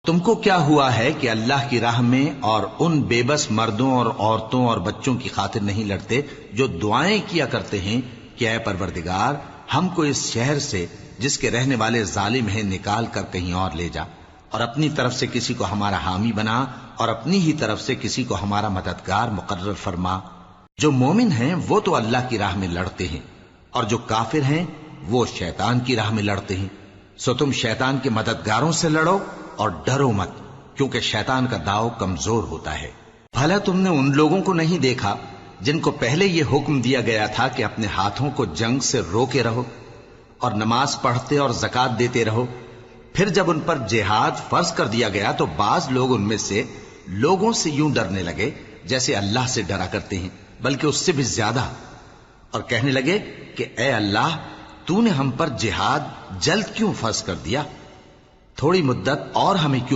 تم کو کیا ہوا ہے کہ اللہ کی راہ میں اور ان بے بس مردوں اور عورتوں اور بچوں کی خاطر نہیں لڑتے جو دعائیں کیا کرتے ہیں کہ اے پروردگار ہم کو اس شہر سے جس کے رہنے والے ظالم ہیں نکال کر کہیں اور لے جا، اور اپنی طرف سے کسی کو ہمارا حامی بنا اور اپنی ہی طرف سے کسی کو ہمارا مددگار مقرر فرما۔ جو مومن ہیں وہ تو اللہ کی راہ میں لڑتے ہیں، اور جو کافر ہیں وہ شیطان کی راہ میں لڑتے ہیں، سو تم شیطان کے مددگاروں سے لڑو اور ڈرو مت، کیونکہ شیطان کا داؤ کمزور ہوتا ہے۔ بھلا تم نے ان لوگوں کو نہیں دیکھا جن کو پہلے یہ حکم دیا گیا تھا کہ اپنے ہاتھوں کو جنگ سے روکے رہو اور نماز پڑھتے اور زکات دیتے رہو، پھر جب ان پر جہاد فرض کر دیا گیا تو بعض لوگ ان میں سے لوگوں سے یوں ڈرنے لگے جیسے اللہ سے ڈرا کرتے ہیں، بلکہ اس سے بھی زیادہ، اور کہنے لگے کہ اے اللہ تو نے ہم پر جہاد جلد کیوں فرض کر دیا؟ تھوڑی مدت اور ہمیں کیوں